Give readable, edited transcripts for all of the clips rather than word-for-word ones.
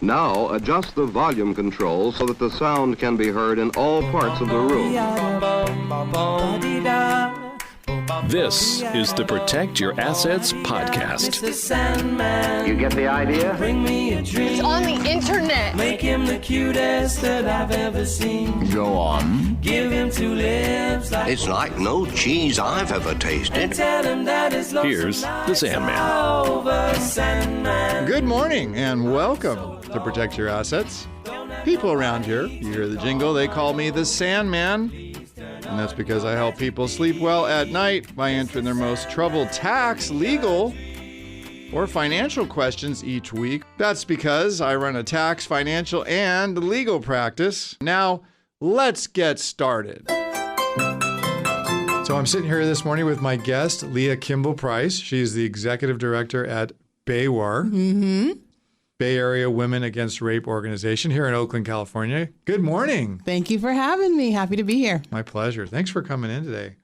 Now adjust the volume control so that the sound can be heard in all parts of the room. This is the Protect Your Assets podcast. Mr. Sandman, You get the idea? bring me a dream. It's on the internet. Make him the cutest that I've ever seen. Go on. Give him two lips like It's like no cheese I've ever and tasted. tell him that his lonesome Here's the nights Sandman. are over, Sandman. Good morning and welcome to Protect Your Assets. People around here, you hear the jingle, they call me the Sandman. And that's because I help people sleep well at night by answering their most troubled tax, legal, or financial questions each week. That's because I run a tax, financial, and legal practice. Now, let's get started. So I'm sitting here this morning with my guest, Leah Kimble-Price. She's the executive director at BAWAR, Bay Area Women Against Rape organization here in Oakland, California. Good morning. Thank you for having me. Happy to be here. My pleasure. Thanks for coming in today.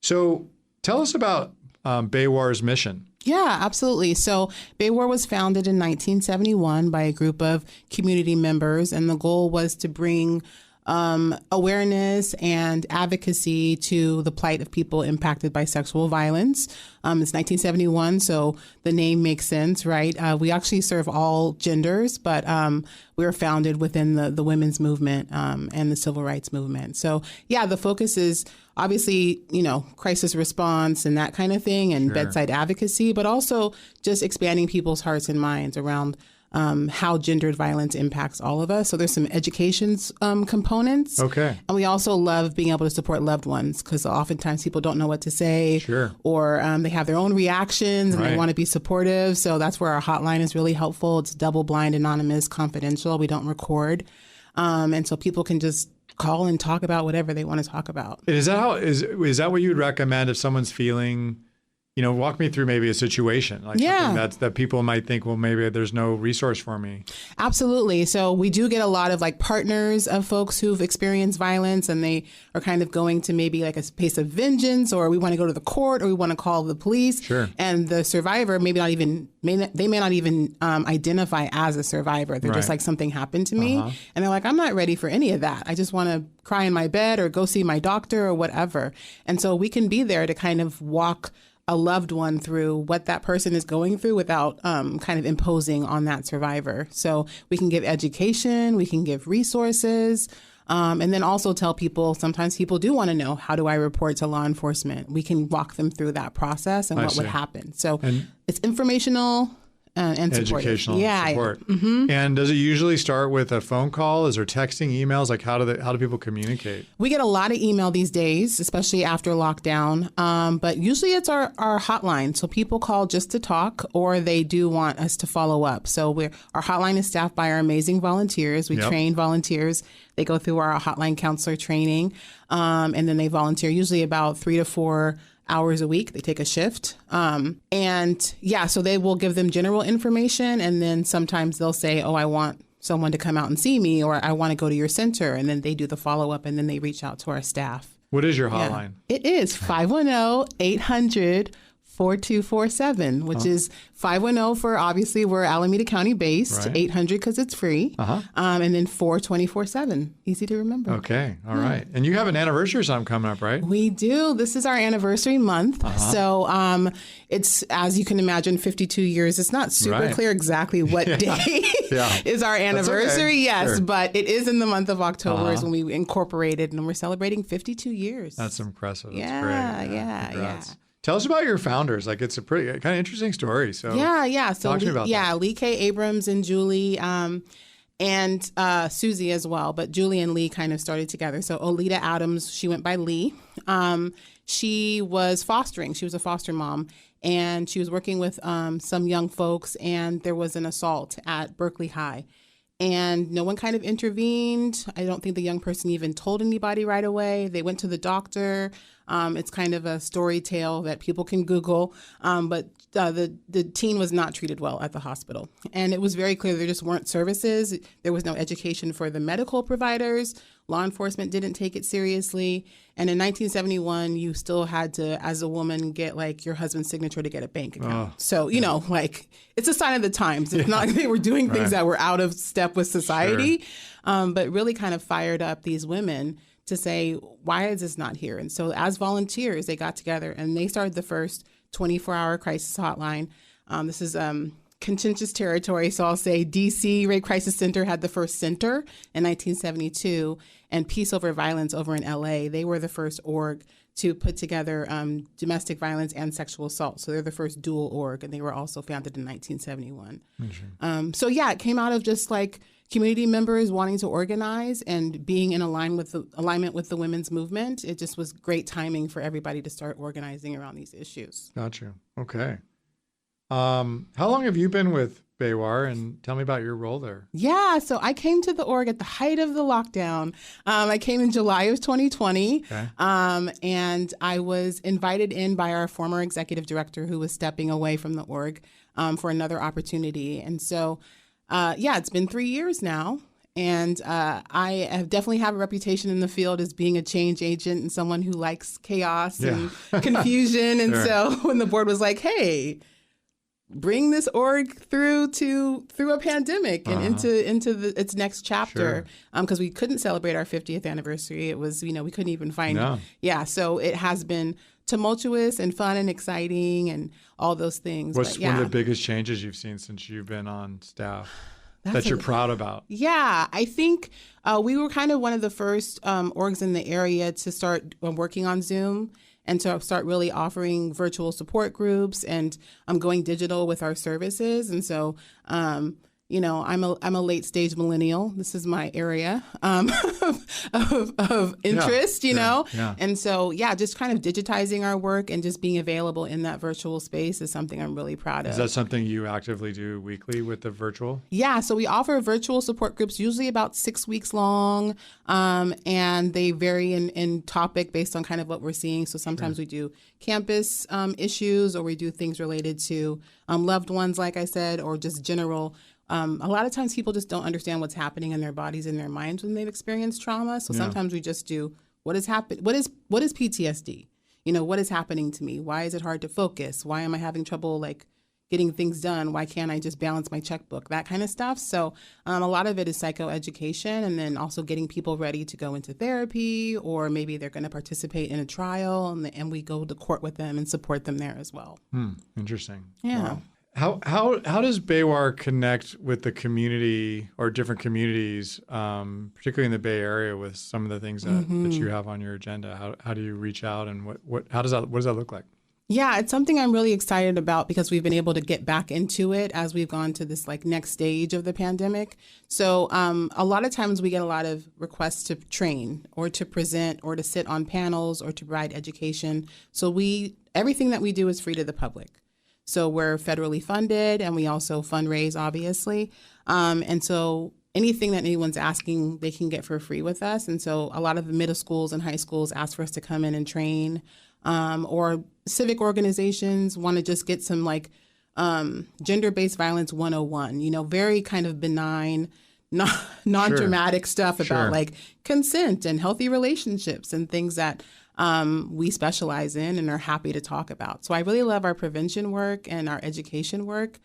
So tell us about BAWAR's mission. Yeah, absolutely. So BAWAR was founded in 1971 by a group of community members, and the goal was to bring awareness and advocacy to the plight of people impacted by sexual violence. It's 1971, so the name makes sense, right? We actually serve all genders, but we were founded within the women's movement and the civil rights movement. So yeah, the focus is obviously, crisis response and that kind of thing and bedside advocacy, but also just expanding people's hearts and minds around how gendered violence impacts all of us. So there's some education components. Okay. And we also love being able to support loved ones because oftentimes people don't know what to say or they have their own reactions and they want to be supportive. So that's where our hotline is really helpful. It's double blind, anonymous, confidential. We don't record. And so people can just call and talk about whatever they want to talk about. Is that what you would recommend if someone's feeling, walk me through maybe a situation like something that people might think, well, maybe there's no resource for me. Absolutely. So we do get a lot of partners of folks who've experienced violence and they are kind of going to maybe like a space of vengeance, or we want to go to the court, or we want to call the police. Sure. And the survivor may not even identify as a survivor. They're just like, something happened to me. And they're like, I'm not ready for any of that. I just want to cry in my bed or go see my doctor or whatever. And so we can be there to kind of walk a loved one through what that person is going through without kind of imposing on that survivor. So we can give education, we can give resources, and then also tell people, sometimes people do want to know, how do I report to law enforcement? We can walk them through that process and what would happen. So it's informational and educational support. Yeah. And does it usually start with a phone call? Is there texting, emails? Like how do people communicate? We get a lot of email these days, especially after lockdown. But usually it's our hotline. So people call just to talk, or they do want us to follow up. So our hotline is staffed by our amazing volunteers. We train volunteers. They go through our hotline counselor training, and then they volunteer usually about 3 to 4 hours a week. They take a shift. So they will give them general information. And then sometimes they'll say, I want someone to come out and see me, or I want to go to your center. And then they do the follow up and then they reach out to our staff. What is your hotline? It is 510-800-4247, which is 510 for, obviously, we're Alameda County based, 800 because it's free, and then 424-7. Easy to remember. Okay. All right. And you have an anniversary or something coming up, right? We do. This is our anniversary month. So it's, as you can imagine, 52 years. It's not super clear exactly what day is our anniversary. Yes, but it is in the month of October is when we incorporated, and we're celebrating 52 years. That's impressive. That's great. Yeah. Tell us about your founders. Like, it's a pretty kind of interesting story. So So talk to me about that. Lee K. Abrams and Julie, and Susie as well. But Julie and Lee kind of started together. So Olita Adams, she went by Lee. She was fostering. She was a foster mom. And she was working with some young folks. And there was an assault at Berkeley High. And no one kind of intervened. I don't think the young person even told anybody right away. They went to the doctor. It's kind of a story tale that people can Google. But the teen was not treated well at the hospital. And it was very clear there just weren't services. There was no education for the medical providers. Law enforcement didn't take it seriously. And in 1971, you still had to, as a woman, get like your husband's signature to get a bank account. So, you know, like it's a sign of the times. It's not like they were doing things that were out of step with society, but really kind of fired up these women to say, why is this not here? And so as volunteers, they got together and they started the first 24-hour crisis hotline. This is contentious territory, so I'll say DC Rape Crisis Center had the first center in 1972, and Peace Over Violence over in LA, they were the first org to put together domestic violence and sexual assault. So they're the first dual org, and they were also founded in 1971. So yeah, it came out of just like community members wanting to organize and being in alignment with the women's movement. It just was great timing for everybody to start organizing around these issues. Gotcha. Okay. How long have you been with BAWAR, and tell me about your role there? Yeah, so I came to the org at the height of the lockdown. I came in July of 2020, and I was invited in by our former executive director who was stepping away from the org for another opportunity. And so, it's been 3 years now. And I have definitely have a reputation in the field as being a change agent and someone who likes chaos and confusion. And so when the board was like, hey, bring this org through a pandemic and into its next chapter, because we couldn't celebrate our 50th anniversary. It was, we couldn't even find so it has been tumultuous and fun and exciting and all those things. What's one of the biggest changes you've seen since you've been on staff that you're proud about? Yeah, I think we were kind of one of the first orgs in the area to start working on Zoom and to start really offering virtual support groups and going digital with our services. And so, I'm a late stage millennial. This is my area of interest, you know? Yeah. And so, just kind of digitizing our work and just being available in that virtual space is something I'm really proud of. Is that something you actively do weekly with the virtual? Yeah. So we offer virtual support groups, usually about 6 weeks long. And they vary in topic based on kind of what we're seeing. So sometimes we do campus issues, or we do things related to loved ones, like I said, or just general. A lot of times people just don't understand what's happening in their bodies and their minds when they've experienced trauma. So sometimes we just do what is PTSD? What is happening to me? Why is it hard to focus? Why am I having trouble getting things done? Why can't I just balance my checkbook? That kind of stuff. So a lot of it is psychoeducation, and then also getting people ready to go into therapy, or maybe they're going to participate in a trial, and we go to court with them and support them there as well. Interesting. Yeah. Wow. How does BAWAR connect with the community or different communities, particularly in the Bay Area, with some of the things that you have on your agenda? How do you reach out, and what does that look like? Yeah, it's something I'm really excited about because we've been able to get back into it as we've gone to this next stage of the pandemic. So a lot of times we get a lot of requests to train or to present or to sit on panels or to provide education. So everything that we do is free to the public. So we're federally funded, and we also fundraise, obviously. And so anything that anyone's asking, they can get for free with us. And so a lot of the middle schools and high schools ask for us to come in and train, or civic organizations want to just get some gender-based violence 101, very kind of benign, non-dramatic stuff about consent and healthy relationships and things that we specialize in and are happy to talk about. So I really love our prevention work and our education work.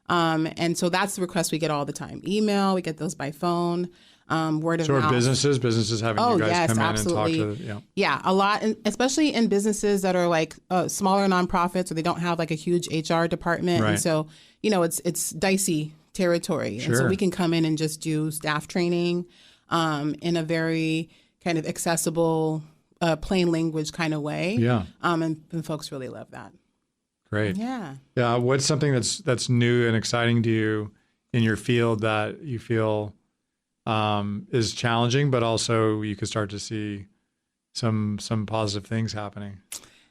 And so that's the request we get all the time. Email, we get those by phone, word of mouth. So are businesses having you guys come absolutely. in and talk to Yeah, a lot, and especially in businesses that are smaller nonprofits, or they don't have a huge HR department. Right. And so, it's dicey territory. And so we can come in and just do staff training in a very kind of accessible, plain language kind of way. Yeah. And folks really love that. Great. Yeah. Yeah. What's something that's new and exciting to you in your field that you feel is challenging, but also you could start to see some positive things happening?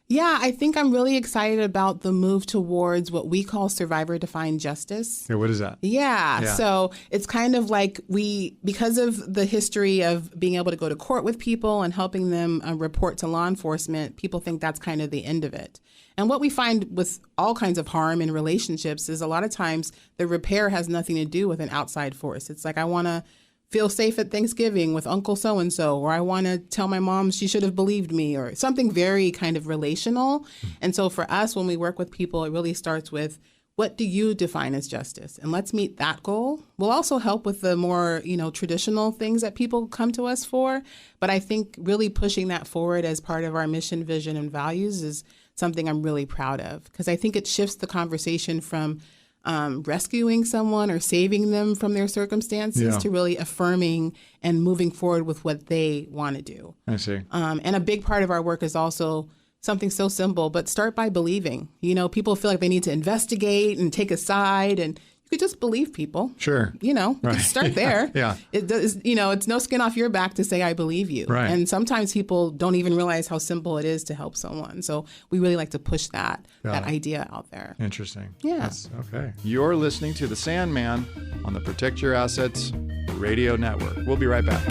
Yeah, I think I'm really excited about the move towards what we call survivor-defined justice. Yeah, what is that? Yeah, so it's kind of because of the history of being able to go to court with people and helping them report to law enforcement, people think that's kind of the end of it. And what we find with all kinds of harm in relationships is a lot of times the repair has nothing to do with an outside force. It's I want to feel safe at Thanksgiving with Uncle so-and-so, or I want to tell my mom she should have believed me, or something very kind of relational. And so for us, when we work with people, it really starts with, what do you define as justice? And let's meet that goal. We'll also help with the more, traditional things that people come to us for. But I think really pushing that forward as part of our mission, vision, and values is something I'm really proud of, because I think it shifts the conversation from rescuing someone or saving them from their circumstances to really affirming and moving forward with what they want to do. I see. And a big part of our work is also something so simple, but start by believing. People feel like they need to investigate and take a side, and you could just believe people. Sure. Right. Start there. Yeah. It does, it's no skin off your back to say, I believe you. Right. And sometimes people don't even realize how simple it is to help someone. So we really like to push that idea out there. Interesting. Yeah. Okay. You're listening to The Sandman on the Protect Your Assets Radio Network. We'll be right back.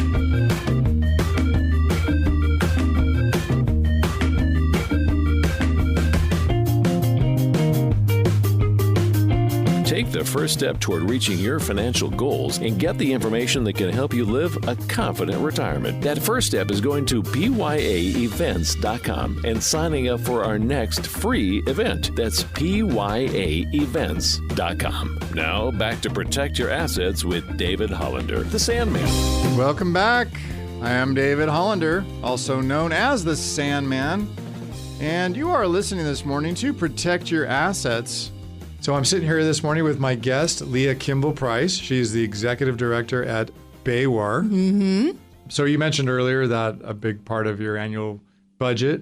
Take the first step toward reaching your financial goals and get the information that can help you live a confident retirement. That first step is going to byaevents.com and signing up for our next free event. That's byaevents.com. Now back to Protect Your Assets with David Hollander, the Sandman. Welcome back. I am David Hollander, also known as the Sandman, and you are listening this morning to Protect Your Assets. So I'm sitting here this morning with my guest, Leah Kimble-Price. She's the executive director at BAWAR. Mm-hmm. So you mentioned earlier that a big part of your annual budget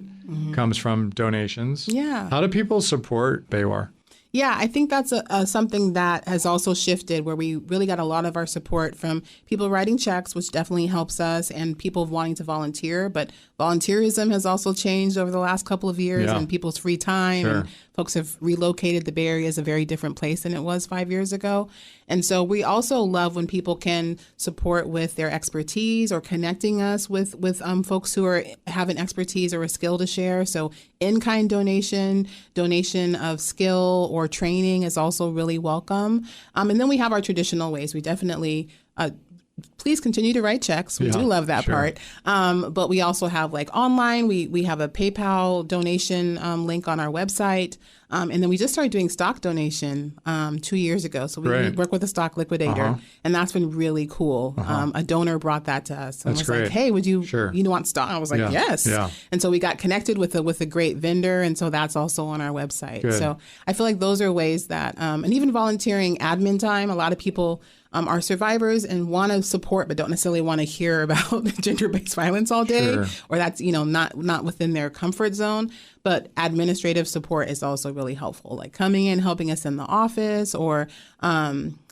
comes from donations. Yeah. How do people support BAWAR? Yeah, I think that's something that has also shifted, where we really got a lot of our support from people writing checks, which definitely helps us, and people wanting to volunteer. But volunteerism has also changed over the last couple of years, and people's free time. Sure. And folks have relocated. The Bay Area is a very different place than it was 5 years ago. And so we also love when people can support with their expertise or connecting us with folks who have an expertise or a skill to share. So in-kind donation of skill or training is also really welcome. And then we have our traditional ways. We definitely please continue to write checks. We do love that part. But we also have online, we have a PayPal donation link on our website. And then we just started doing stock donation 2 years ago. So we work with a stock liquidator, and that's been really cool. A donor brought that to us and was like, hey, would you want stock? I was like, yes. Yeah. And so we got connected with a great vendor. And so that's also on our website. Good. So I feel like those are ways that, and even volunteering admin time, a lot of people are survivors and want to support, but don't necessarily want to hear about gender-based violence all day, or that's not within their comfort zone. But administrative support is also really helpful, like coming in, helping us in the office, or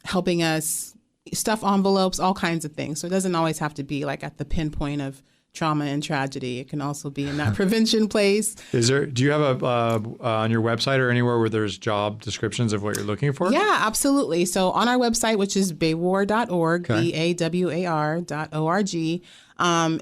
helping us stuff envelopes, all kinds of things. So it doesn't always have to be at the pinpoint of trauma and tragedy. It can also be in that prevention place. Do you have on your website or anywhere where there's job descriptions of what you're looking for? Yeah, absolutely. So on our website, which is BAWAR.org, BAWAR.org,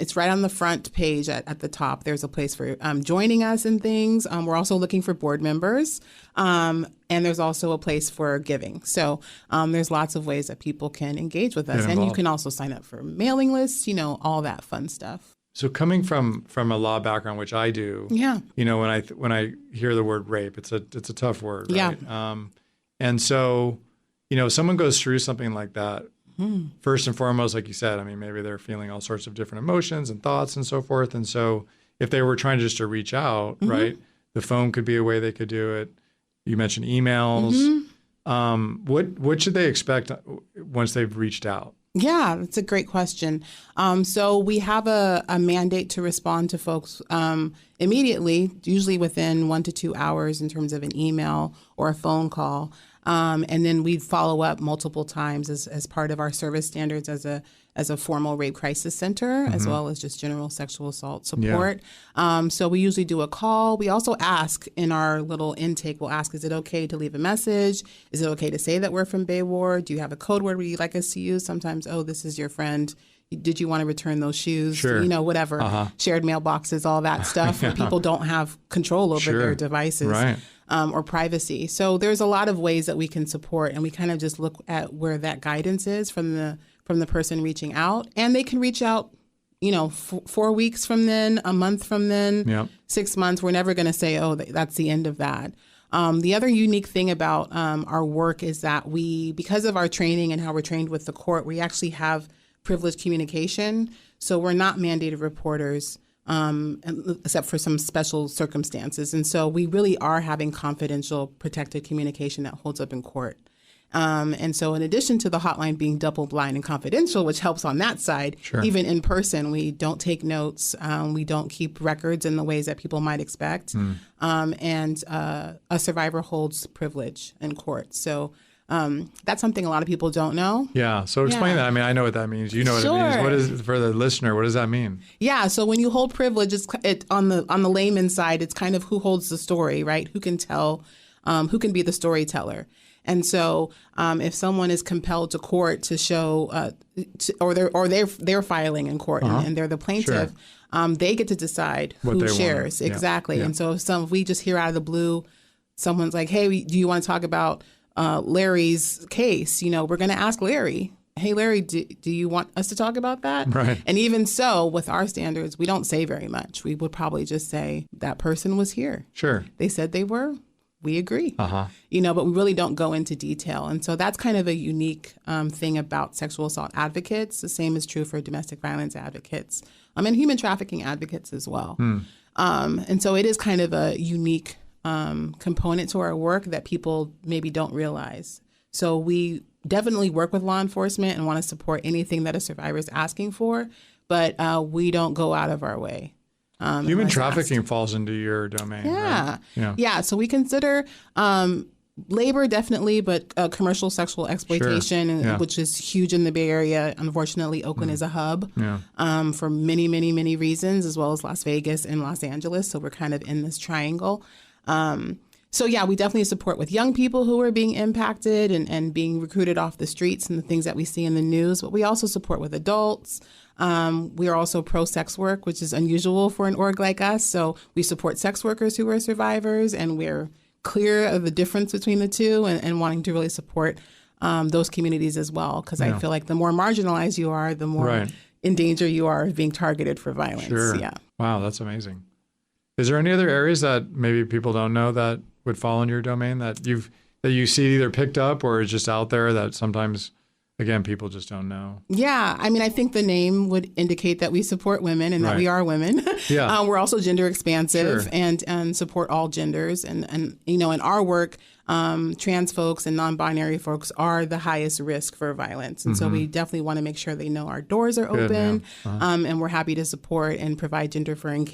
it's right on the front page at the top. There's a place for joining us and things. We're also looking for board members. And there's also a place for giving. So there's lots of ways that people can engage with us. And you can also sign up for mailing lists, all that fun stuff. So coming from a law background, which I do, when I hear the word rape, it's a tough word, right? Yeah. And so, someone goes through something like that. First and foremost, like you said, maybe they're feeling all sorts of different emotions and thoughts and so forth. And so, if they were trying just to reach out, right, the phone could be a way they could do it. You mentioned emails. What should they expect once they've reached out? Yeah, that's a great question. So we have a mandate to respond to folks immediately, usually within 1 to 2 hours in terms of an email or a phone call. And then we follow up multiple times as part of our service standards as a formal rape crisis center, as well as just general sexual assault support. Yeah. So we usually do a call. We also ask in our little intake, we'll ask, is it okay to leave a message? Is it okay to say that we're from BAWAR? Do you have a code word you'd like us to use? Sometimes, this is your friend. Did you want to return those shoes? Sure. Whatever. Shared mailboxes, all that stuff where people don't have control over their devices. Right. Or privacy. So there's a lot of ways that we can support, and we kind of just look at where that guidance is from the from the person reaching out. And they can reach out, 4 weeks from then, a month from then, 6 months. We're never going to say, oh, that's the end of that. The other unique thing about our work is that because of our training and how we're trained with the court, we actually have privileged communication. So we're not mandated reporters, except for some special circumstances. And so we really are having confidential, protected communication that holds up in court. And so in addition to the hotline being double blind and confidential, which helps on that side, even in person, we don't take notes. We don't keep records in the ways that people might expect. And a survivor holds privilege in court. So that's something a lot of people don't know. Yeah. So explain that. I mean, I know what that means. You know what it means. What is, for the listener, what does that mean? Yeah. So when you hold privilege, it's on the layman's side, it's kind of who holds the story, right? Who can tell, who can be the storyteller. And so, if someone is compelled to court to show, or they're filing in court and they're the plaintiff, they get to decide who shares exactly. Yeah. And so, if we just hear out of the blue, someone's like, "Hey, do you want to talk about Larry's case?" We're going to ask Larry. Hey, Larry, do you want us to talk about that? Right. And even so, with our standards, we don't say very much. We would probably just say that person was here. Sure. They said they were. We agree, but we really don't go into detail. And so that's kind of a unique thing about sexual assault advocates. The same is true for domestic violence advocates and human trafficking advocates as well. And so it is kind of a unique component to our work that people maybe don't realize. So we definitely work with law enforcement and want to support anything that a survivor is asking for, but we don't go out of our way. Human trafficking falls into your domain. Yeah. Right? Yeah. So we consider labor definitely, but commercial sexual exploitation, which is huge in the Bay Area. Unfortunately, Oakland is a hub for many, many, many reasons, as well as Las Vegas and Los Angeles. So we're kind of in this triangle. So yeah, we definitely support with young people who are being impacted and being recruited off the streets and the things that we see in the news. But we also support with adults. We are also pro-sex work, which is unusual for an org like us. So we support sex workers who are survivors, and we're clear of the difference between the two and wanting to really support those communities as well. Because I feel like the more marginalized you are, the more in danger you are of being targeted for violence. Sure. Yeah. Wow, that's amazing. Is there any other areas that maybe people don't know that would fall in your domain that you see either picked up or is just out there that sometimes, again, people just don't know? Yeah. I mean, I think the name would indicate that we support women and that we are women. Yeah. We're also gender expansive and support all genders. And in our work, trans folks and non-binary folks are the highest risk for violence. And so we definitely want to make sure they know our doors are open. And we're happy to support and provide gender-affirming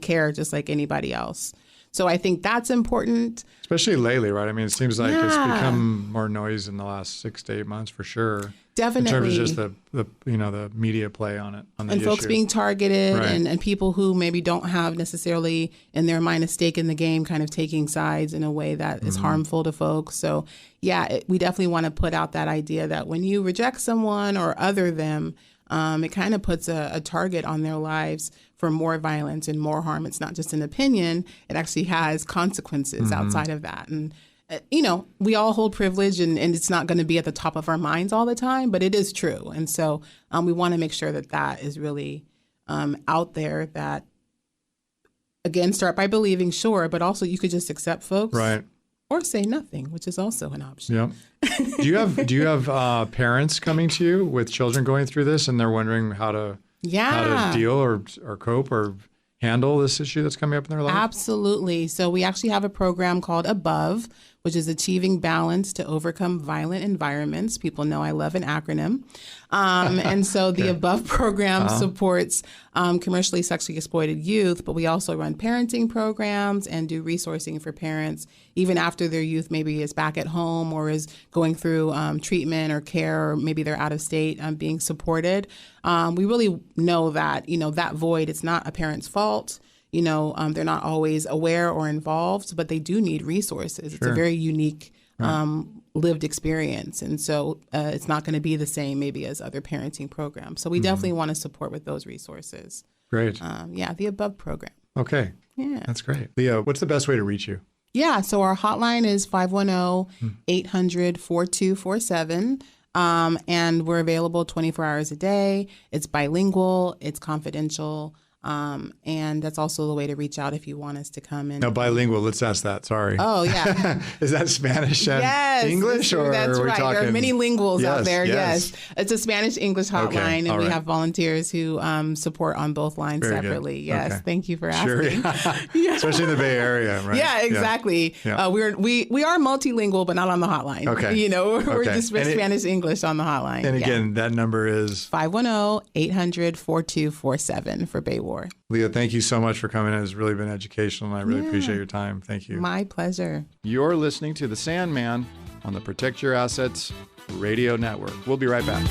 care just like anybody else. So I think that's important. Especially lately, right? I mean, it seems like it's become more noise in the last 6 to 8 months for sure. Definitely. In terms of just the media play on it. On the and issue. Folks being targeted and people who maybe don't have necessarily in their mind a stake in the game kind of taking sides in a way that is harmful to folks. So yeah, we definitely want to put out that idea that when you reject someone or other them, it kind of puts a target on their lives for more violence and more harm. It's not just an opinion. It actually has consequences outside of that. And, we all hold privilege and it's not going to be at the top of our minds all the time, but it is true. And so we want to make sure that is really out there that, again, start by believing, sure, but also you could just accept folks. Right. Or say nothing, which is also an option. Yeah. Do you have parents coming to you with children going through this and they're wondering how to deal or cope or handle this issue that's coming up in their life? Absolutely. So we actually have a program called ABOVE, which is Achieving Balance to Overcome Violent Environments. People know I love an acronym. And so the ABOVE program supports commercially sexually exploited youth, but we also run parenting programs and do resourcing for parents, even after their youth maybe is back at home or is going through treatment or care, or maybe they're out of state being supported. We really know that, that void, it's not a parent's fault. They're not always aware or involved, but they do need resources. It's a very unique lived experience. And so it's not going to be the same maybe as other parenting programs. So we definitely want to support with those resources. Great. The ABOVE program. Okay. Yeah. That's great. Leah, what's the best way to reach you? Yeah. So our hotline is 510-800-4247. And we're available 24 hours a day. It's bilingual. It's confidential. And that's also the way to reach out if you want us to come in. No, bilingual. Let's ask that. Sorry. Oh, yeah. Is that Spanish and English? Or that's are we right. talking... There are many linguals out there. Yes. It's a Spanish-English hotline, Okay. and we have volunteers who support on both lines Very separately. good. Yes. Okay. Thank you for Sure. asking. Yeah. Especially in the Bay Area, right? Yeah, exactly. Yeah. We are multilingual, but not on the hotline. Okay. We're just Spanish-English on the hotline. And again, that number is 510-800-4247 for BAWAR. Leah, thank you so much for coming in. It's really been educational, and I really appreciate your time. Thank you. My pleasure. You're listening to The Sandman on the Protect Your Assets Radio Network. We'll be right back.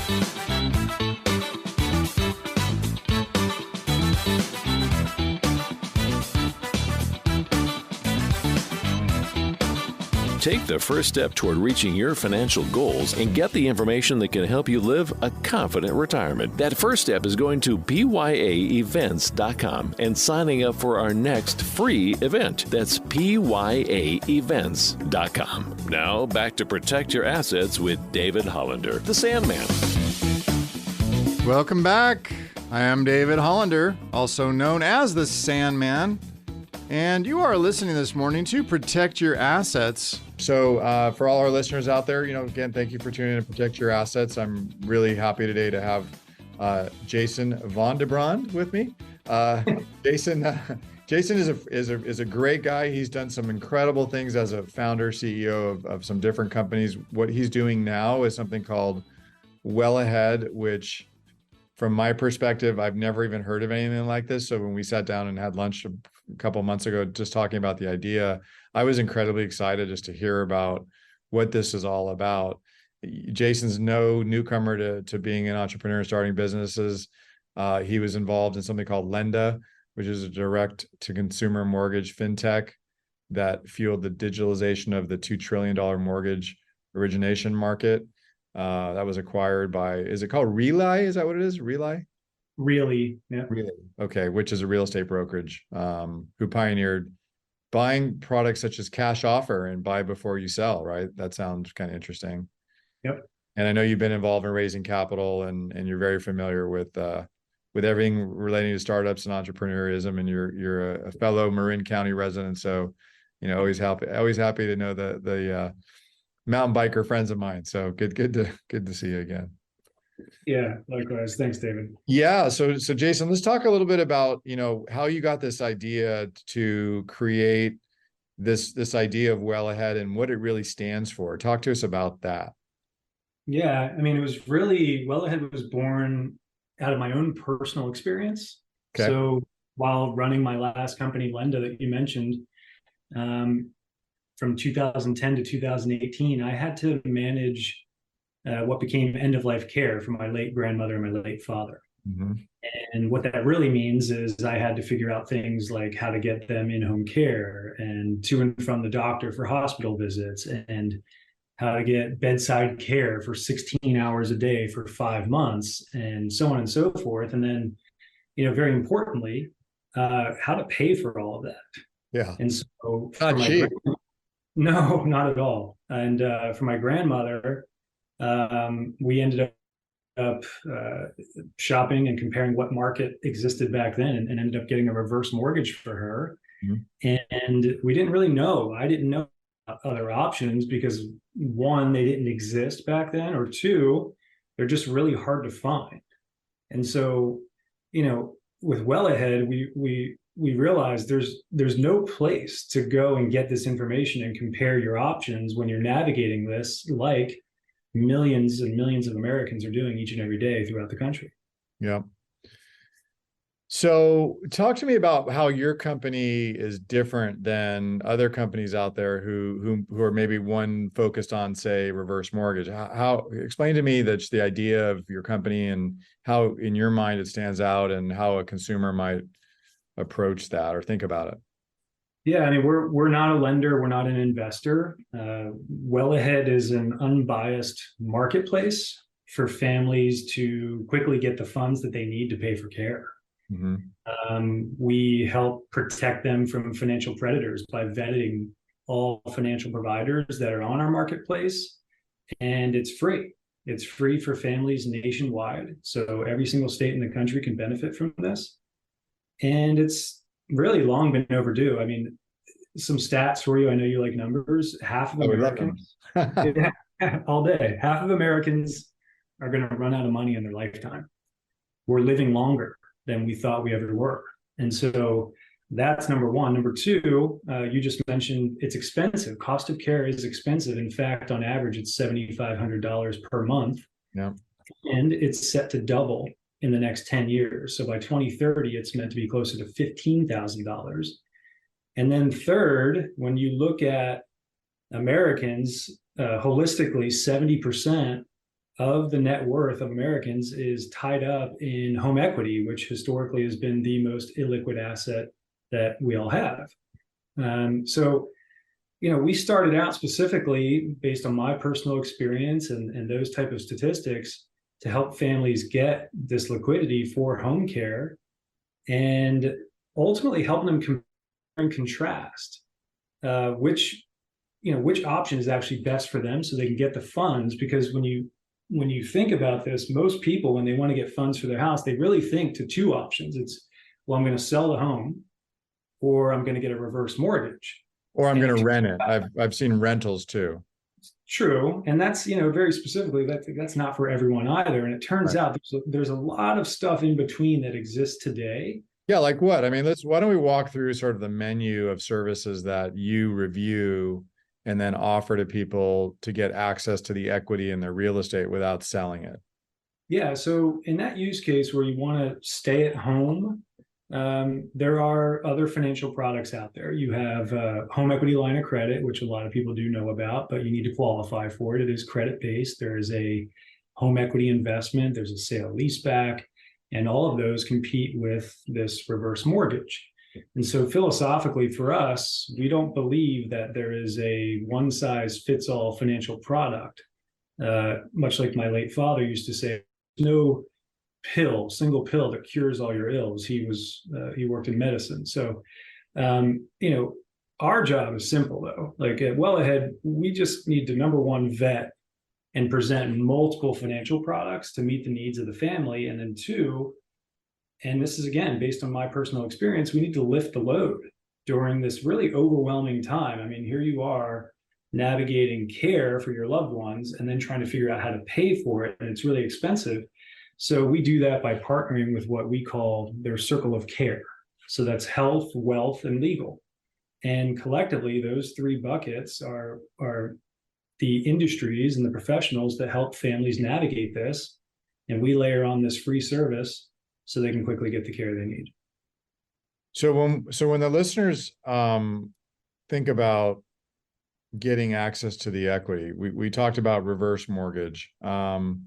Take the first step toward reaching your financial goals and get the information that can help you live a confident retirement. That first step is going to pyaevents.com and signing up for our next free event. That's pyaevents.com. Now back to Protect Your Assets with David Hollander, the Sandman. Welcome back. I am David Hollander, also known as the Sandman, and you are listening this morning to Protect Your Assets. So for all our listeners out there, again, thank you for tuning in to Protect Your Assets. I'm really happy today to have Jason Von de Brand with me. Jason is a great guy. He's done some incredible things as a founder, CEO of some different companies. What he's doing now is something called Wellahead, which from my perspective, I've never even heard of anything like this. So when we sat down and had lunch a couple of months ago, just talking about the idea, I was incredibly excited just to hear about what this is all about. Jason's no newcomer to being an entrepreneur and starting businesses. He was involved in something called Lenda, which is a direct-to-consumer mortgage fintech that fueled the digitalization of the $2 trillion mortgage origination market. That was acquired by, is it called Relay? Is that what it is? Relay? Really, yeah. Really? Okay, which is a real estate brokerage who pioneered buying products such as cash offer and buy before you sell, right? That sounds kind of interesting. Yep. And I know you've been involved in raising capital and you're very familiar with everything relating to startups and entrepreneurism, and you're a fellow Marin County resident. So, always happy to know the mountain biker friends of mine. So good to see you again. Yeah, likewise. Thanks, David. Yeah. So Jason, let's talk a little bit about, how you got this idea to create this idea of Wellahead and what it really stands for. Talk to us about that. Yeah. I mean, Wellahead was born out of my own personal experience. Okay. So while running my last company, Lenda, that you mentioned, from 2010 to 2018, I had to manage what became end-of-life care for my late grandmother and my late father. Mm-hmm. And what that really means is I had to figure out things like how to get them in-home care and to and from the doctor for hospital visits, and how to get bedside care for 16 hours a day for 5 months, and so on and so forth. And then, very importantly, how to pay for all of that. Yeah. And so Not cheap. No, not at all. And for my grandmother, we ended up shopping and comparing what market existed back then, and ended up getting a reverse mortgage for her. Mm-hmm. And we didn't really know. I didn't know other options because, one, they didn't exist back then, or two, they're just really hard to find. And so, with Wellahead, we realized there's no place to go and get this information and compare your options when you're navigating this, like millions and millions of Americans are doing each and every day throughout the country. Yeah. So talk to me about how your company is different than other companies out there who are maybe one focused on, say, reverse mortgage. How explain to me that's the idea of your company and how in your mind it stands out, and how a consumer might approach that or think about it. Yeah, I mean, we're not a lender, we're not an investor. Wellahead is an unbiased marketplace for families to quickly get the funds that they need to pay for care. Mm-hmm. We help protect them from financial predators by vetting all financial providers that are on our marketplace, and it's free. It's free for families nationwide. So every single state in the country can benefit from this. And it's really long been overdue. I mean, some stats for you. I know you like numbers. Half of Americans, all day, half of Americans are going to run out of money in their lifetime. We're living longer than we thought we ever were. And so that's number one. Number two, you just mentioned it's expensive. Cost of care is expensive. In fact, on average, it's $7,500 per month. Yeah. And it's set to double in the next 10 years. So by 2030, it's meant to be closer to $15,000. And then third, when you look at Americans, holistically, 70% of the net worth of Americans is tied up in home equity, which historically has been the most illiquid asset that we all have. So, we started out specifically based on my personal experience and those type of statistics to help families get this liquidity for home care, and ultimately helping them compare and contrast which option is actually best for them so they can get the funds. Because when you think about this, most people, when they want to get funds for their house, they really think to two options. It's, well, I'm going to sell the home, or I'm going to get a reverse mortgage, or I'm going to rent it. I've seen rentals too. True. And that's, very specifically, that's not for everyone either. And it turns out there's a lot of stuff in between that exists today. Yeah, like what? I mean, why don't we walk through sort of the menu of services that you review and then offer to people to get access to the equity in their real estate without selling it? Yeah. So in that use case where you want to stay at home, there are other financial products out there. You have a home equity line of credit, which a lot of people do know about, but you need to qualify for it. It is credit-based. There is a home equity investment. There's a sale leaseback, and all of those compete with this reverse mortgage. And so philosophically for us, we don't believe that there is a one-size-fits-all financial product. Much like my late father used to say, no single pill that cures all your ills. He worked in medicine. So, our job is simple though. Like at Wellahead, we just need to, number one, vet and present multiple financial products to meet the needs of the family. And then two, and this is again, based on my personal experience, we need to lift the load during this really overwhelming time. I mean, here you are navigating care for your loved ones and then trying to figure out how to pay for it. And it's really expensive. So we do that by partnering with what we call their circle of care. So that's health, wealth, and legal. And collectively, those three buckets are the industries and the professionals that help families navigate this. And we layer on this free service so they can quickly get the care they need. So when the listeners think about getting access to the equity, we talked about reverse mortgage. My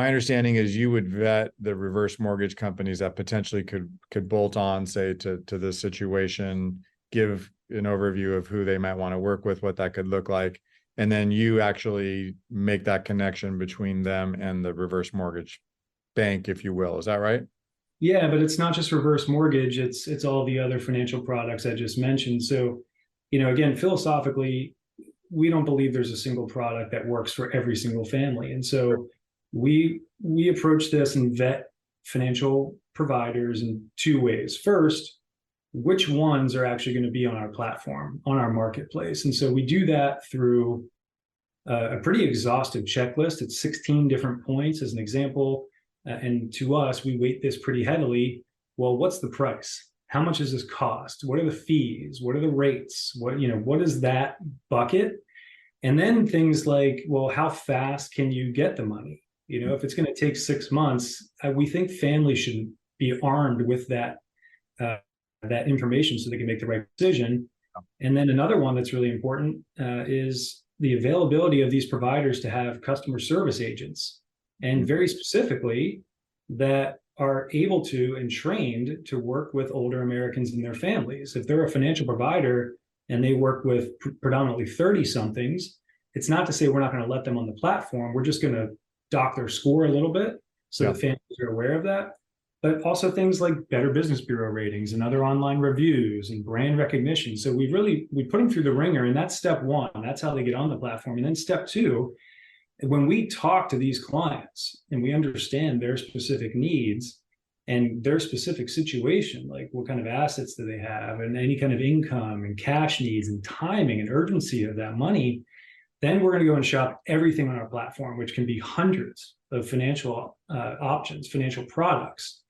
understanding is you would vet the reverse mortgage companies that potentially could bolt on, say, to this situation, give an overview of who they might want to work with, what that could look like, and then you actually make that connection between them and the reverse mortgage bank, if you will. Is that right? Yeah, but it's not just reverse mortgage. It's all the other financial products I just mentioned. So, again, philosophically, we don't believe there's a single product that works for every single family. And so we approach this and vet financial providers in two ways. First, which ones are actually going to be on our platform, on our marketplace. And so we do that through a pretty exhaustive checklist. It's 16 different points as an example. And to us, we weight this pretty heavily. Well, what's the price? How much does this cost? What are the fees? What are the rates? What is that bucket? And then things like, well, how fast can you get the money? If it's going to take 6 months, we think families should be armed with that information so they can make the right decision. And then another one that's really important is the availability of these providers to have customer service agents, and very specifically that are able to and trained to work with older Americans and their families. If they're a financial provider and they work with predominantly 30-somethings, it's not to say we're not going to let them on the platform. We're just going to dock their score a little bit so the families are aware of that. But also things like Better Business Bureau ratings and other online reviews and brand recognition. So we put them through the ringer, and that's step one. That's how they get on the platform. And then step two when we talk to these clients and we understand their specific needs and their specific situation, like what kind of assets do they have and any kind of income and cash needs and timing and urgency of that money, then we're going to go and shop everything on our platform, which can be hundreds of financial options, financial products.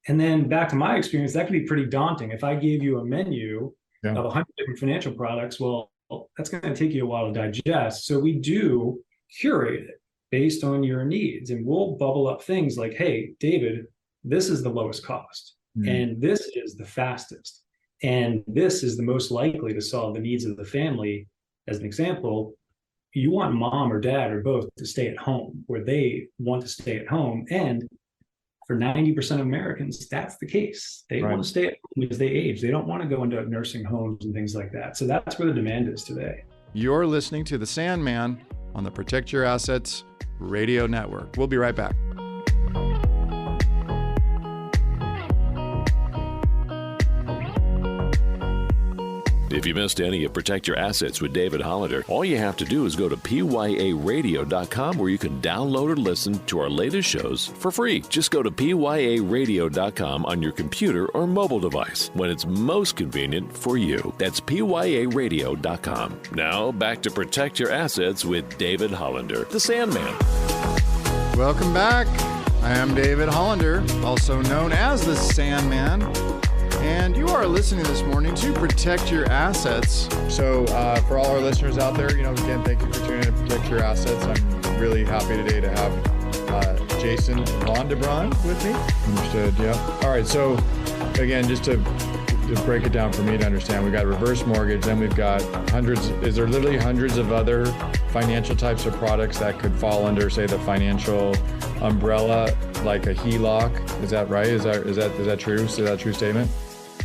And then back to my experience, that can be pretty daunting. If I gave you a menu of 100 different financial products, well, that's going to take you a while to digest. So we do curate it based on your needs, and we'll bubble up things like, hey, David, this is the lowest cost, and this is the fastest, and this is the most likely to solve the needs of the family. As an example, you want mom or dad or both to stay at home, where they want to stay at home. And for 90% of Americans, that's the case. They want to stay at home as they age. They don't want to go into nursing homes and things like that. So that's where the demand is today. You're listening to The Sandman on the Protect Your Assets Radio Network. We'll be right back. If you missed any of Protect Your Assets with David Hollander, all you have to do is go to pyaradio.com, where you can download or listen to our latest shows for free. Just go to pyaradio.com on your computer or mobile device when it's most convenient for you. That's pyaradio.com. Now back to Protect Your Assets with David Hollander, the Sandman. Welcome back. I am David Hollander, also known as the Sandman. And you are listening this morning to Protect Your Assets. So for all our listeners out there, again, thank you for tuning in to Protect Your Assets. I'm really happy today to have Jason Vondebrand with me. Understood, yeah. All right, so again, just to break it down for me to understand, we've got reverse mortgage, then we've got is there literally hundreds of other financial types of products that could fall under, say, the financial umbrella, like a HELOC? Is that right? Is that true? Is that a true statement?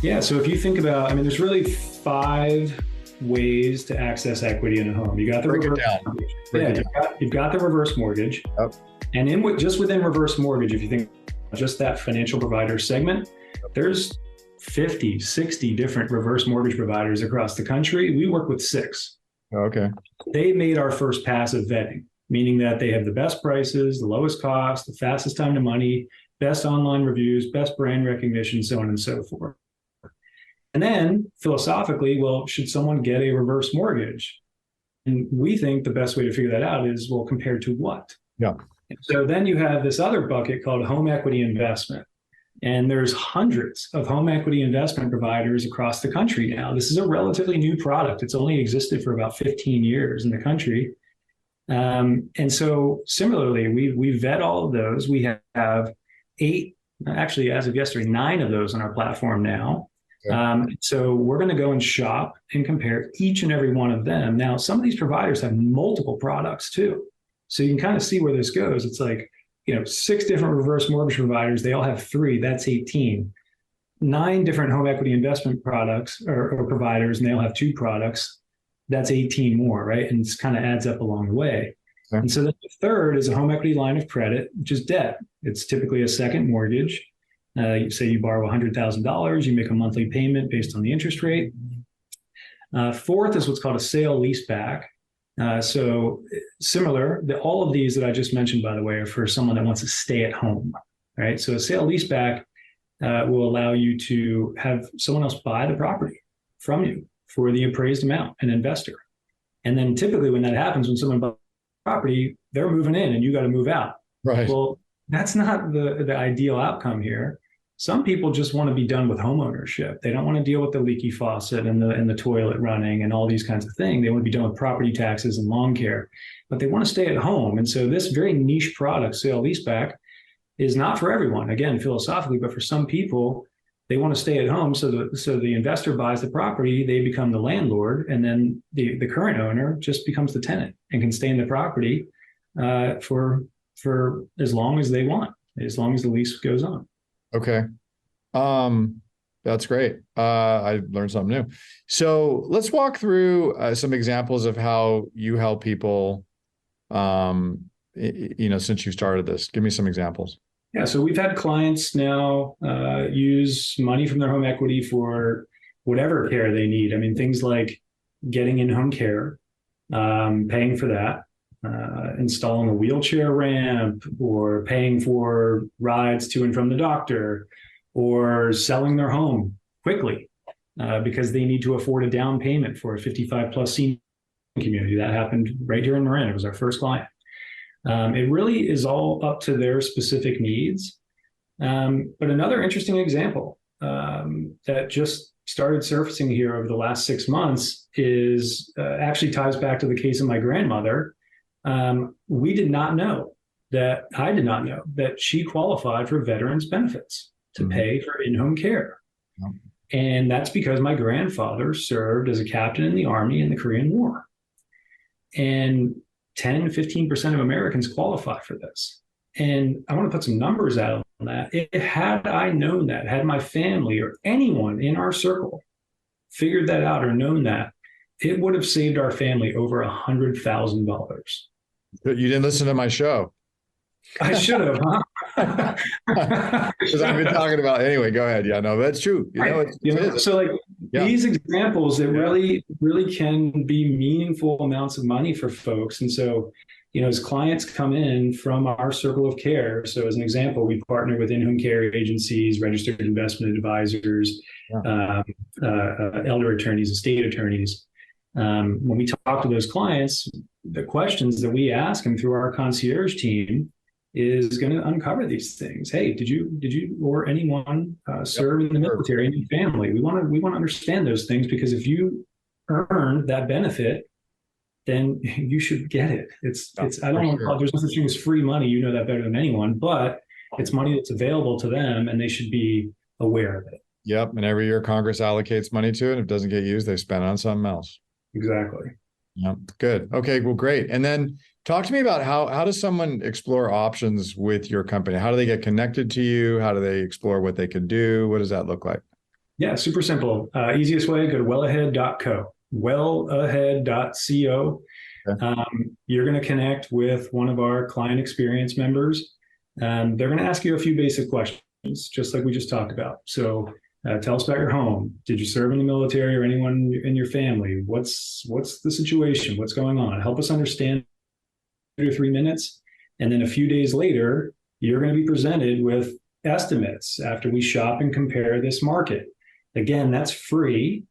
Yeah, so if you think about, there's really 5 ways to access equity in a home. You got the reverse mortgage. You've got the reverse mortgage. Yep. And just within reverse mortgage, if you think just that financial provider segment, there's 50, 60 different reverse mortgage providers across the country. We work with 6. Okay. They made our first pass of vetting, meaning that they have the best prices, the lowest cost, the fastest time to money, best online reviews, best brand recognition, so on and so forth. And then philosophically, well, should someone get a reverse mortgage? And we think the best way to figure that out is, well, compared to what? Yeah. So then you have this other bucket called home equity investment. And there's hundreds of home equity investment providers across the country now. This is a relatively new product. It's only existed for about 15 years in the country. And so similarly, we vet all of those. We have 8, actually as of yesterday, 9 of those on our platform now. So we're going to go and shop and compare each and every one of them. Now, some of these providers have multiple products too. So you can kind of see where this goes. It's like, 6 different reverse mortgage providers. They all have 3. That's 18. 9 different home equity investment products or providers, and they all have 2 products. That's 18 more, right? And it kind of adds up along the way. Okay. And so then the third is a home equity line of credit, which is debt. It's typically a second mortgage. You say you borrow $100,000, you make a monthly payment based on the interest rate. Fourth is what's called a sale leaseback. So similar, all of these that I just mentioned, by the way, are for someone that wants to stay at home, right? So a sale leaseback will allow you to have someone else buy the property from you for the appraised amount, an investor. And then typically when that happens, when someone buys property, they're moving in and you got to move out. Right. Well, that's not the ideal outcome here. Some people just want to be done with home ownership. They don't want to deal with the leaky faucet and the toilet running and all these kinds of things. They want to be done with property taxes and lawn care, but they want to stay at home. And so this very niche product, sale leaseback, is not for everyone, again, philosophically, but for some people, they want to stay at home. So the investor buys the property, they become the landlord, and then the current owner just becomes the tenant and can stay in the property for as long as they want, as long as the lease goes on. Okay. That's great. I learned something new. So let's walk through some examples of how you help people, since you started this. Give me some examples. Yeah. So we've had clients now use money from their home equity for whatever care they need. I mean, things like getting in-home care, paying for that. installing a wheelchair ramp, or paying for rides to and from the doctor, or selling their home quickly because they need to afford a down payment for a 55 plus senior community. That happened right here in Marin. It was our first client. It really is all up to their specific needs. But another interesting example that just started surfacing here over the last 6 months is actually ties back to the case of my grandmother. I did not know that she qualified for veterans benefits to pay for in-home care. And that's because my grandfather served as a captain in the Army in the Korean War. And 10, 15% of Americans qualify for this. And I want to put some numbers out on that. Had I known that, had my family or anyone in our circle figured that out or known that, it would have saved our family over $100,000. But you didn't listen to my show. I should have, huh? Because I've been talking about anyway. Go ahead. Yeah, no, that's true. So like these examples, it really can be meaningful amounts of money for folks. And so, as clients come in from our circle of care, so as an example, we partner with in-home care agencies, registered investment advisors, elder attorneys, estate attorneys. When we talk to those clients, the questions that we ask them through our concierge team is going to uncover these things. Hey, did you or anyone serve in the military in your family? We want to understand those things, because if you earn that benefit, then you should get it. I don't know, there's no such thing as free money. You know that better than anyone, but it's money that's available to them, and they should be aware of it. Yep. And every year Congress allocates money to it. If it doesn't get used, they spend it on something else. Exactly. Yep. Good. Okay. Well, great. And then talk to me about how does someone explore options with your company? How do they get connected to you? How do they explore what they could do? What does that look like? Yeah, super simple. Easiest way, go to wellahead.co. Wellahead.co. Okay. You're going to connect with one of our client experience members. They're going to ask you a few basic questions, just like we just talked about. So tell us about your home. Did you serve in the military or anyone in your family? What's the situation? What's going on? Help us understand 2 to 3 minutes. And then a few days later, you're going to be presented with estimates after we shop and compare this market. Again, that's free,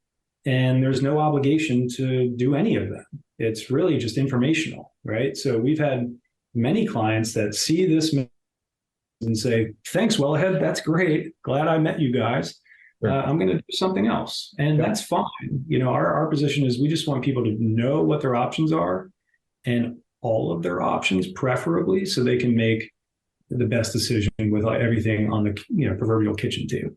and there's no obligation to do any of them. It's really just informational, right? So we've had many clients that see this and say, thanks, Wellahead, that's great. Glad I met you guys. I'm going to do something else. And that's fine. Our position is we just want people to know what their options are, and all of their options, preferably, so they can make the best decision with everything on the proverbial kitchen table.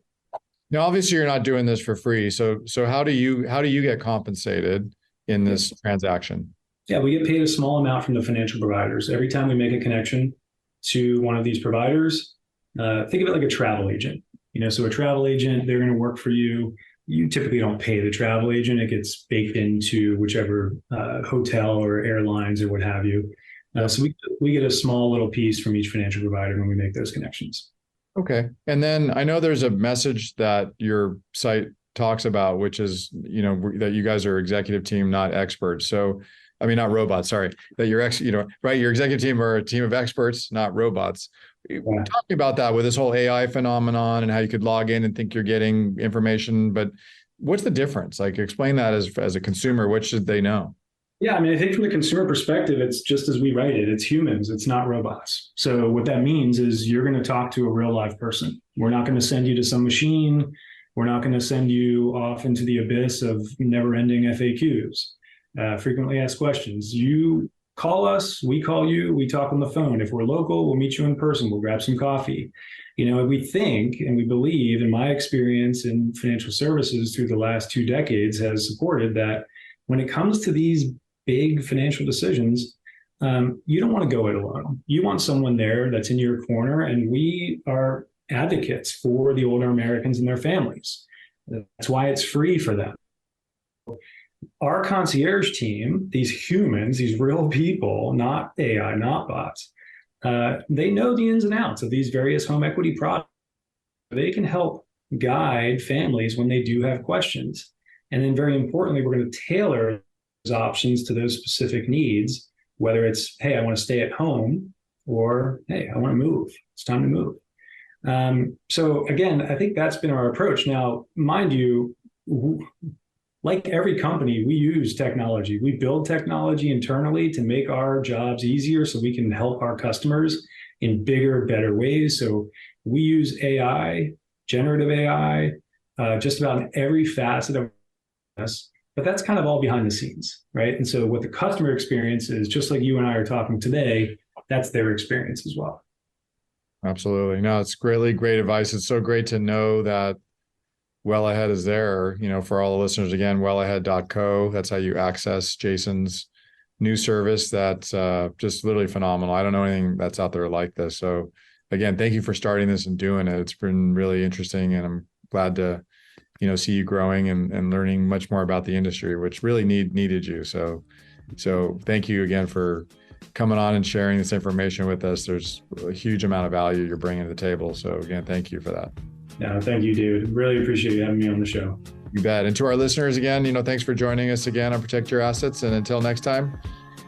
Now, obviously, you're not doing this for free. So how do you get compensated in this transaction? Yeah, we get paid a small amount from the financial providers every time we make a connection to one of these providers. Think of it like a travel agent. So a travel agent, they're going to work for you. You typically don't pay the travel agent. It gets baked into whichever hotel or airlines or what have you. So we get a small little piece from each financial provider when we make those connections. Okay. And then I know there's a message that your site talks about, which is, that you guys are executive team, not experts. So, I mean, not robots, sorry, that your your executive team are a team of experts, not robots. We're talking about that with this whole AI phenomenon and how you could log in and think you're getting information, but what's the difference? Like, explain that as a consumer. What should they know? Yeah, I mean, I think from the consumer perspective, it's just as we write it. It's humans. It's not robots. So what that means is you're going to talk to a real live person. We're not going to send you to some machine. We're not going to send you off into the abyss of never-ending FAQs, frequently asked questions. You call us, we call you, we talk on the phone. If we're local, we'll meet you in person. We'll grab some coffee. We think and we believe, in my experience in financial services through the last 2 decades has supported that when it comes to these big financial decisions, you don't want to go it alone. You want someone there that's in your corner, and we are advocates for the older Americans and their families. That's why it's free for them. Our concierge team, these humans, these real people, not AI, not bots, they know the ins and outs of these various home equity products. They can help guide families when they do have questions. And then very importantly, we're going to tailor options to those specific needs whether it's, hey, I want to stay at home, or hey, I want to move. It's time to move. So again, I think that's been our approach. Now, mind you, like every company, we use technology. We build technology internally to make our jobs easier so we can help our customers in bigger, better ways. So we use AI, generative AI, just about in every facet of us, but that's kind of all behind the scenes, right? And so what the customer experience is, just like you and I are talking today, that's their experience as well. Absolutely. No, it's great advice. It's so great to know that Wellahead is there, for all the listeners. Again, wellahead.co. That's how you access Jason's new service. That's just literally phenomenal. I don't know anything that's out there like this. So again, thank you for starting this and doing it. It's been really interesting, and I'm glad to, see you growing and learning much more about the industry, which really needed you. So thank you again for coming on and sharing this information with us. There's a huge amount of value you're bringing to the table. So again, thank you for that. Yeah, thank you, David. Really appreciate you having me on the show. You bet. And to our listeners, again, thanks for joining us again on Protect Your Assets. And until next time,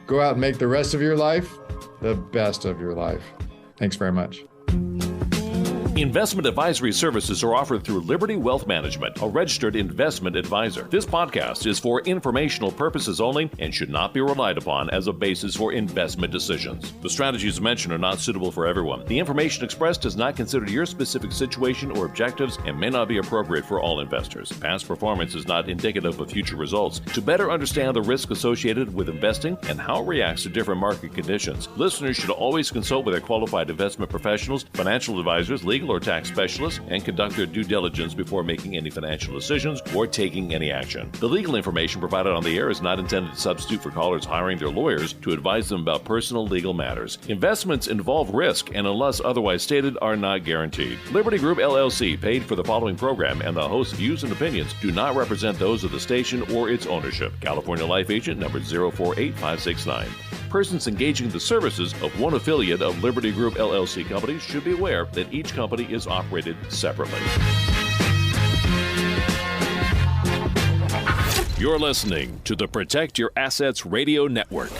go out and make the rest of your life the best of your life. Thanks very much. Investment advisory services are offered through Liberty Wealth Management, a registered investment advisor. This podcast is for informational purposes only and should not be relied upon as a basis for investment decisions. The strategies mentioned are not suitable for everyone. The information expressed does not consider your specific situation or objectives and may not be appropriate for all investors. Past performance is not indicative of future results. To better understand the risk associated with investing and how it reacts to different market conditions, listeners should always consult with their qualified investment professionals, financial advisors, legal or tax specialists, and conduct their due diligence before making any financial decisions or taking any action. The legal information provided on the air is not intended to substitute for callers hiring their lawyers to advise them about personal legal matters. Investments involve risk and, unless otherwise stated, are not guaranteed. Liberty Group LLC paid for the following program, and the host's views and opinions do not represent those of the station or its ownership. California Life Agent number 048569. Persons engaging the services of one affiliate of Liberty Group LLC companies should be aware that each company is operated separately. You're listening to the Protect Your Assets Radio Network.